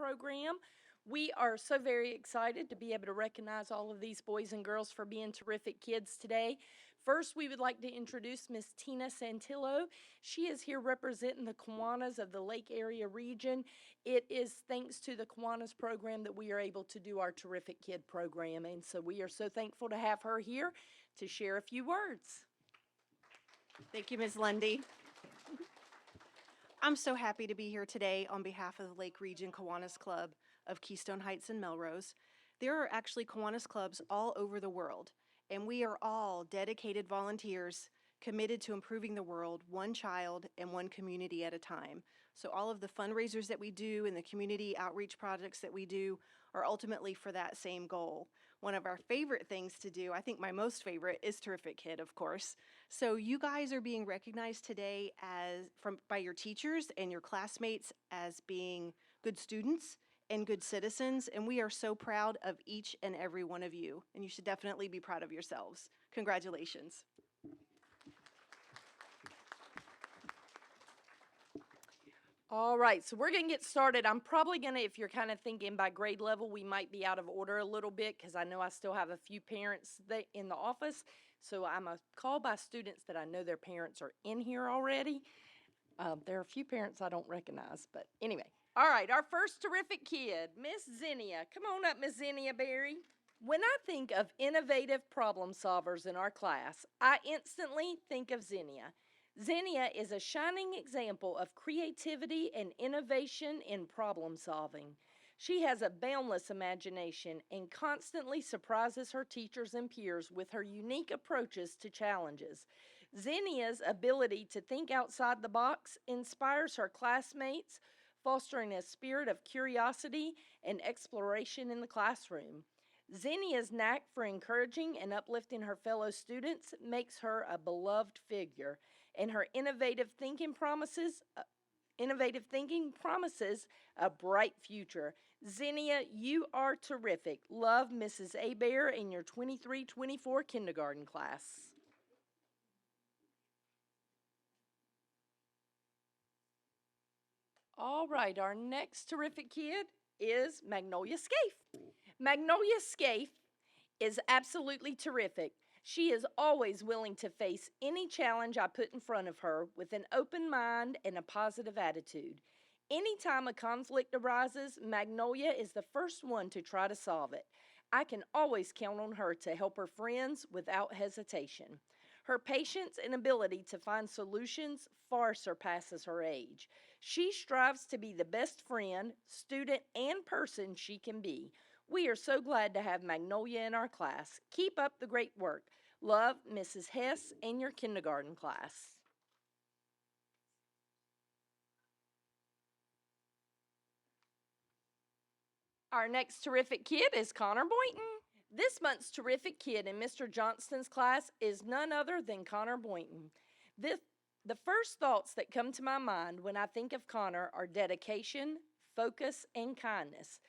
program. We are so very excited to be able to recognize all of these boys and girls for being terrific kids today. First, we would like to introduce Miss Tina Santillo. She is here representing the Kiwanis of the Lake Area region. It is thanks to the Kiwanis program that we are able to do our Terrific Kid program, and so we are so thankful to have her here to share a few words. Thank you, Ms. Lundy. I'm so happy to be here today on behalf of the Lake Region Kiwanis Club of Keystone Heights and Melrose. There are actually Kiwanis clubs all over the world, and we are all dedicated volunteers committed to improving the world one child and one community at a time. So all of the fundraisers that we do and the community outreach projects that we do are ultimately for that same goal. One of our favorite things to do, I think my most favorite, is Terrific Kid, of course. So you guys are being recognized today by your teachers and your classmates as being good students and good citizens, and we are so proud of each and every one of you, and you should definitely be proud of yourselves. Congratulations. All right, so we're going to get started. I'm probably going to, if you're kind of thinking by grade level, we might be out of order a little bit because I know I still have a few parents in the office. So I'm a call by students that I know their parents are in here already. There are a few parents I don't recognize, but anyway. All right, our first terrific kid, Miss Zinnia. Come on up, Miss Zinnia Berry. When I think of innovative problem solvers in our class, I instantly think of Zinnia. Zinnia is a shining example of creativity and innovation in problem solving. She has a boundless imagination and constantly surprises her teachers and peers with her unique approaches to challenges. Zinnia's ability to think outside the box inspires her classmates, fostering a spirit of curiosity and exploration in the classroom. Zinnia's knack for encouraging and uplifting her fellow students makes her a beloved figure, and her innovative thinking promises a bright future. Zinnia, you are terrific. Love, Mrs. Abear in your 23-24 kindergarten class. All right, our next terrific kid is Magnolia Scaife. Magnolia Scaife is absolutely terrific. She is always willing to face any challenge I put in front of her with an open mind and a positive attitude. Anytime a conflict arises, Magnolia is the first one to try to solve it. I can always count on her to help her friends without hesitation. Her patience and ability to find solutions far surpasses her age. She strives to be the best friend, student, and person she can be. We are so glad to have Magnolia in our class. Keep up the great work. Love, Mrs. Hess and your kindergarten class. Our next terrific kid is Connor Boynton. This month's terrific kid in Mr. Johnston's class is none other than Connor Boynton. The first thoughts that come to my mind when I think of Connor are dedication, focus, and kindness.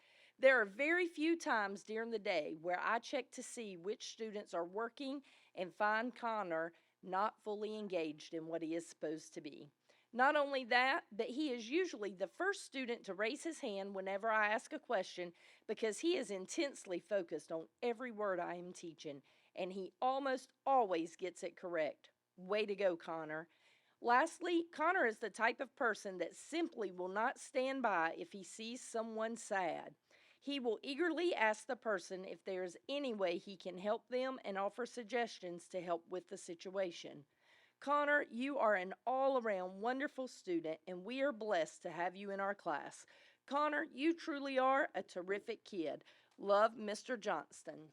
There are very few times during the day where I check to see which students are working and find Connor not fully engaged in what he is supposed to be. Not only that, but he is usually the first student to raise his hand whenever I ask a question because he is intensely focused on every word I am teaching, and he almost always gets it correct. Way to go, Connor. Lastly, Connor is the type of person that simply will not stand by if he sees someone sad. He will eagerly ask the person if there is any way he can help them and offer suggestions to help with the situation. Connor, you are an all-around wonderful student, and we are blessed to have you in our class. Connor, you truly are a terrific kid. Love, Mr. Johnston.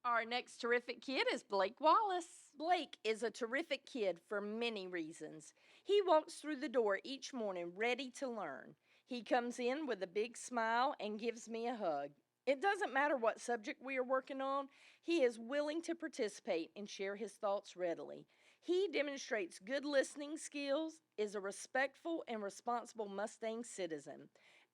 Our next terrific kid is Blake Wallace. Blake is a terrific kid for many reasons. He walks through the door each morning ready to learn. He comes in with a big smile and gives me a hug. It doesn't matter what subject we are working on, he is willing to participate and share his thoughts readily. He demonstrates good listening skills, is a respectful and responsible Mustang citizen.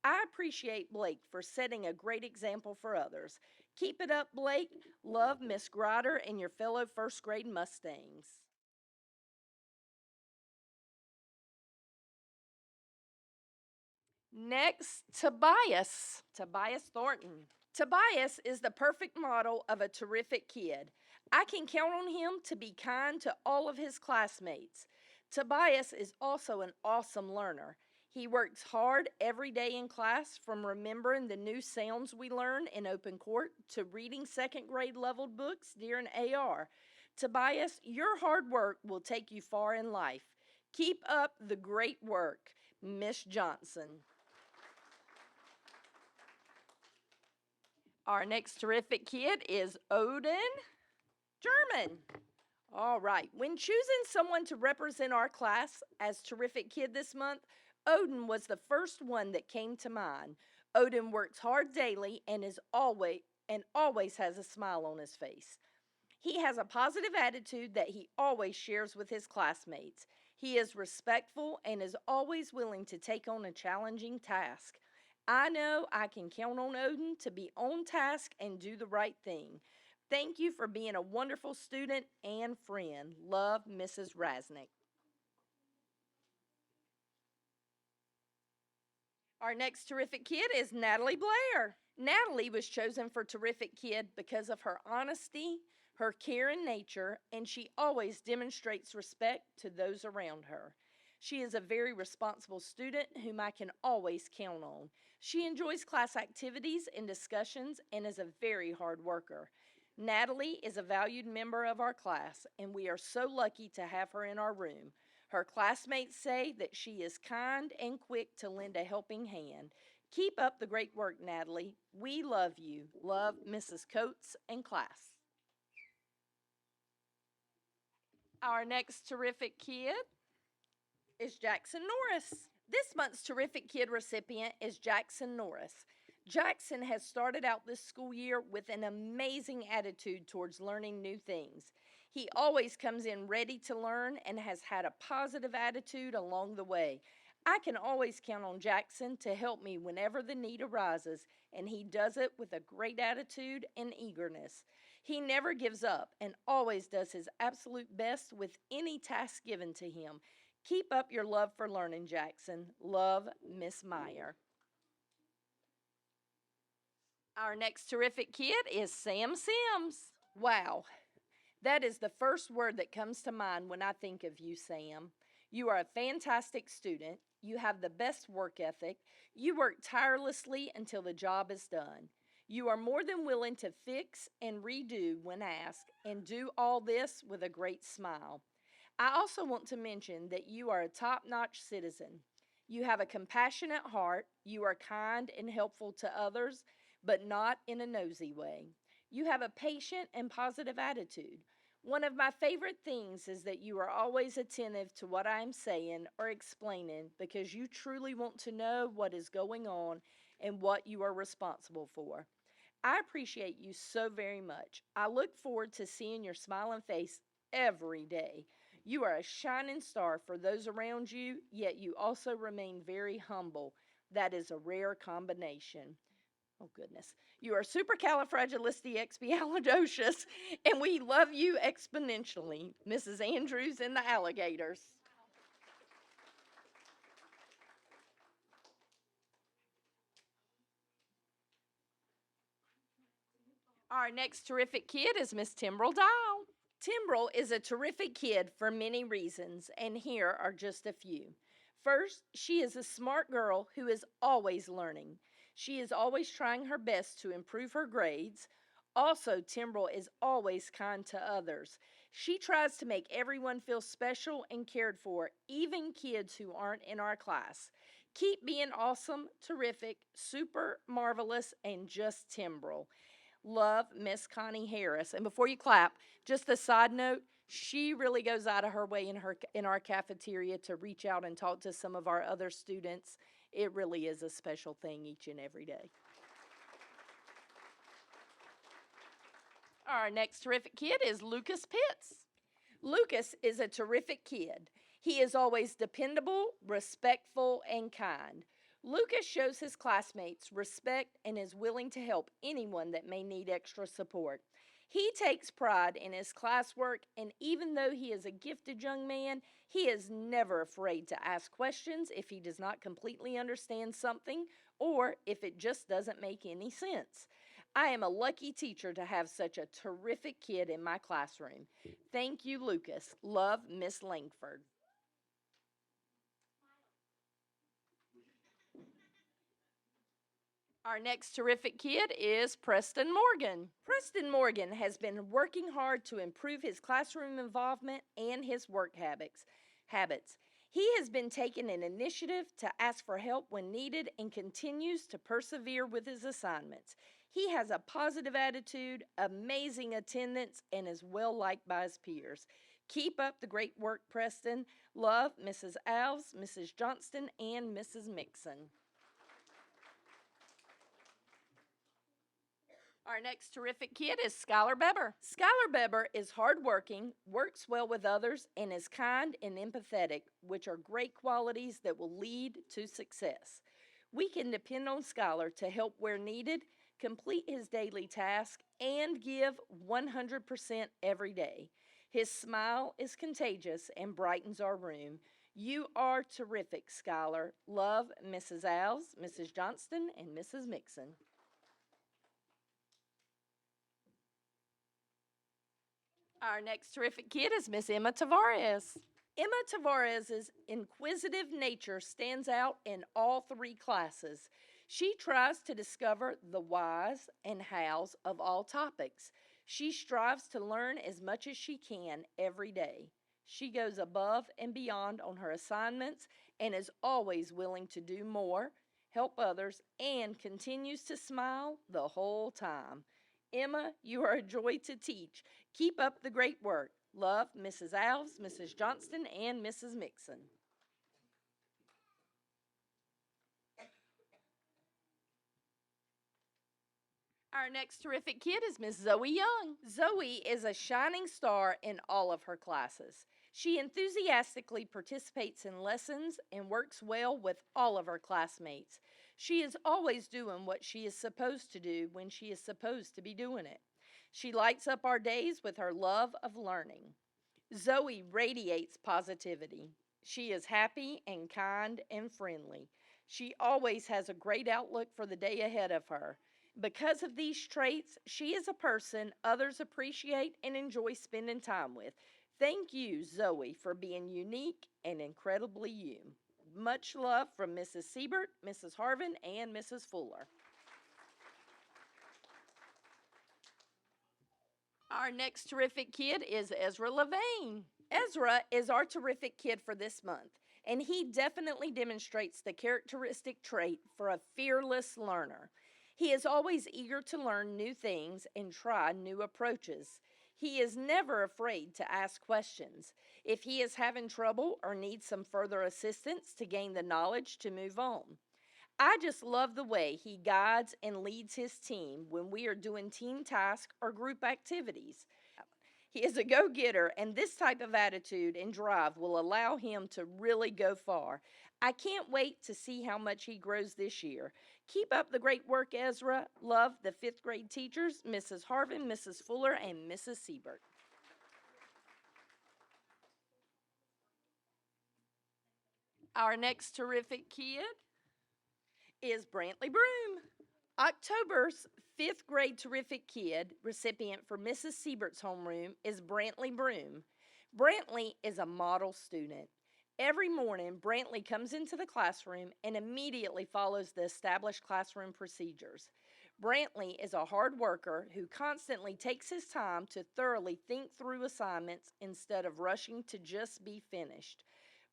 I appreciate Blake for setting a great example for others. Keep it up, Blake. Love, Miss Grider and your fellow first grade Mustangs. Next, Tobias. Tobias Thornton. Tobias is the perfect model of a terrific kid. I can count on him to be kind to all of his classmates. Tobias is also an awesome learner. He works hard every day in class, from remembering the new sounds we learn in open court to reading second grade leveled books during AR. Tobias, your hard work will take you far in life. Keep up the great work, Miss Johnson. Our next terrific kid is Odin German. All right, when choosing someone to represent our class as terrific kid this month, Odin was the first one that came to mind. Odin works hard daily and always has a smile on his face. He has a positive attitude that he always shares with his classmates. He is respectful and is always willing to take on a challenging task. I know I can count on Odin to be on task and do the right thing. Thank you for being a wonderful student and friend. Love, Mrs. Rasnick. Our next terrific kid is Natalie Blair. Natalie was chosen for Terrific Kid because of her honesty, her caring nature, and she always demonstrates respect to those around her. She is a very responsible student whom I can always count on. She enjoys class activities and discussions and is a very hard worker. Natalie is a valued member of our class, and we are so lucky to have her in our room. Her classmates say that she is kind and quick to lend a helping hand. Keep up the great work, Natalie. We love you. Love, Mrs. Coates and class. Our next terrific kid is Jackson Norris. This month's Terrific Kid recipient is Jackson Norris. Jackson has started out this school year with an amazing attitude towards learning new things. He always comes in ready to learn and has had a positive attitude along the way. I can always count on Jackson to help me whenever the need arises, and he does it with a great attitude and eagerness. He never gives up and always does his absolute best with any task given to him. Keep up your love for learning, Jackson. Love, Miss Meyer. Our next terrific kid is Sam Sims. Wow, that is the first word that comes to mind when I think of you, Sam. You are a fantastic student. You have the best work ethic. You work tirelessly until the job is done. You are more than willing to fix and redo when asked, and do all this with a great smile. I also want to mention that you are a top-notch citizen. You have a compassionate heart. You are kind and helpful to others, but not in a nosy way. You have a patient and positive attitude. One of my favorite things is that you are always attentive to what I am saying or explaining because you truly want to know what is going on and what you are responsible for. I appreciate you so very much. I look forward to seeing your smiling face every day. You are a shining star for those around you, yet you also remain very humble. That is a rare combination. Oh, goodness. You are supercalifragilisticexpialidocious, and we love you exponentially. Mrs. Andrews and the Alligators. Our next terrific kid is Miss Timbrel Dial. Timbrel is a terrific kid for many reasons, and here are just a few. First, she is a smart girl who is always learning. She is always trying her best to improve her grades. Also, Timbrel is always kind to others. She tries to make everyone feel special and cared for, even kids who aren't in our class. Keep being awesome, terrific, super, marvelous, and just Timbrel. Love, Miss Connie Harris. And before you clap, just a side note, she really goes out of her way in our cafeteria to reach out and talk to some of our other students. It really is a special thing each and every day. Our next terrific kid is Lucas Pitts. Lucas is a terrific kid. He is always dependable, respectful, and kind. Lucas shows his classmates respect and is willing to help anyone that may need extra support. He takes pride in his classwork, and even though he is a gifted young man, he is never afraid to ask questions if he does not completely understand something or if it just doesn't make any sense. I am a lucky teacher to have such a terrific kid in my classroom. Thank you, Lucas. Love, Miss Langford. Our next terrific kid is Preston Morgan. Preston Morgan has been working hard to improve his classroom involvement and his work habits. He has been taking an initiative to ask for help when needed and continues to persevere with his assignments. He has a positive attitude, amazing attendance, and is well liked by his peers. Keep up the great work, Preston. Love, Mrs. Alves, Mrs. Johnston, and Mrs. Mixon. Our next terrific kid is Skylar Beber. Skylar Beber is hardworking, works well with others, and is kind and empathetic, which are great qualities that will lead to success. We can depend on Skylar to help where needed, complete his daily task, and give 100% every day. His smile is contagious and brightens our room. You are terrific, Skylar. Love, Mrs. Alves, Mrs. Johnston, and Mrs. Mixon. Our next terrific kid is Miss Emma Tavares. Emma Tavares' inquisitive nature stands out in all three classes. She tries to discover the whys and hows of all topics. She strives to learn as much as she can every day. She goes above and beyond on her assignments and is always willing to do more, help others, and continues to smile the whole time. Emma, you are a joy to teach. Keep up the great work. Love, Mrs. Alves, Mrs. Johnston, and Mrs. Mixon. Our next terrific kid is Miss Zoe Young. Zoe is a shining star in all of her classes. She enthusiastically participates in lessons and works well with all of her classmates. She is always doing what she is supposed to do when she is supposed to be doing it. She lights up our days with her love of learning. Zoe radiates positivity. She is happy and kind and friendly. She always has a great outlook for the day ahead of her. Because of these traits, she is a person others appreciate and enjoy spending time with. Thank you, Zoe, for being unique and incredibly you. Much love from Mrs. Siebert, Mrs. Harvin, and Mrs. Fuller. Our next terrific kid is Ezra Levain. Ezra is our terrific kid for this month, and he definitely demonstrates the characteristic trait for a fearless learner. He is always eager to learn new things and try new approaches. He is never afraid to ask questions. If he is having trouble or needs some further assistance to gain the knowledge to move on. I just love the way he guides and leads his team when we are doing team tasks or group activities. He is a go getter, and this type of attitude and drive will allow him to really go far. I can't wait to see how much he grows this year. Keep up the great work, Ezra. Love the fifth grade teachers, Mrs. Harvin, Mrs. Fuller, and Mrs. Siebert. Our next terrific kid is Brantley Broom. October's fifth grade terrific kid recipient for Mrs. Siebert's homeroom is Brantley Broom. Brantley is a model student. Every morning, Brantley comes into the classroom and immediately follows the established classroom procedures. Brantley is a hard worker who constantly takes his time to thoroughly think through assignments instead of rushing to just be finished.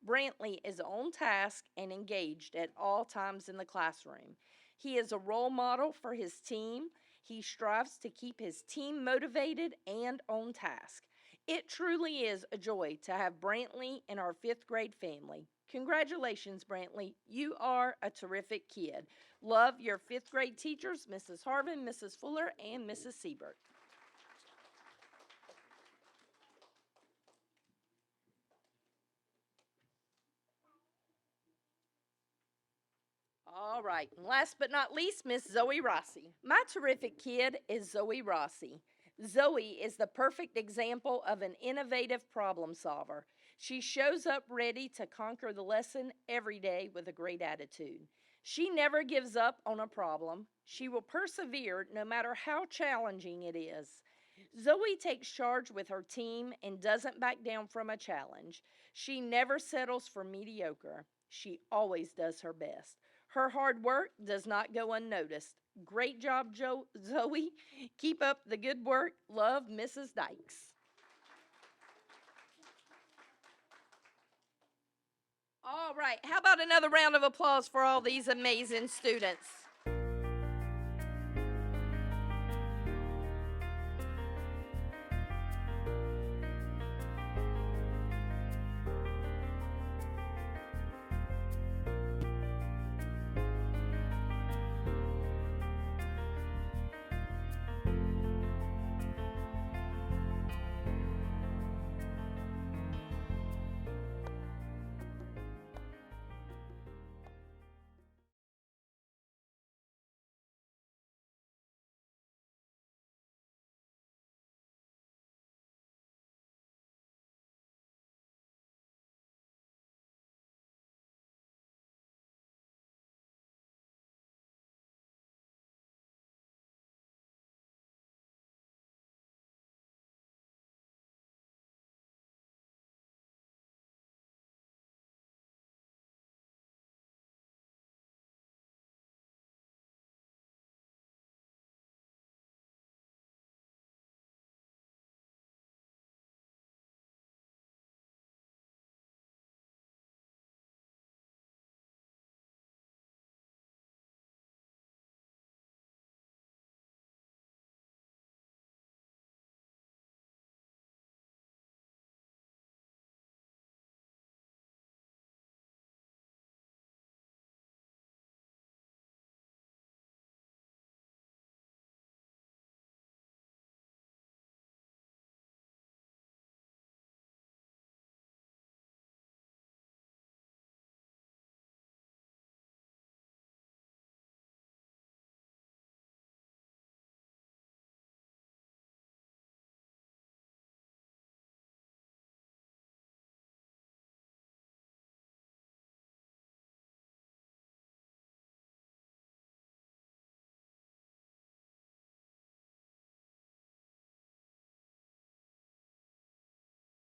Brantley is on task and engaged at all times in the classroom. He is a role model for his team. He strives to keep his team motivated and on task. It truly is a joy to have Brantley in our fifth grade family. Congratulations, Brantley. You are a terrific kid. Love your fifth grade teachers, Mrs. Harvin, Mrs. Fuller, and Mrs. Siebert. All right, and last but not least, Miss Zoe Rossi. My terrific kid is Zoe Rossi. Zoe is the perfect example of an innovative problem solver. She shows up ready to conquer the lesson every day with a great attitude. She never gives up on a problem. She will persevere no matter how challenging it is. Zoe takes charge with her team and doesn't back down from a challenge. She never settles for mediocre. She always does her best. Her hard work does not go unnoticed. Great job, Zoe. Keep up the good work. Love, Mrs. Dykes. All right, how about another round of applause for all these amazing students?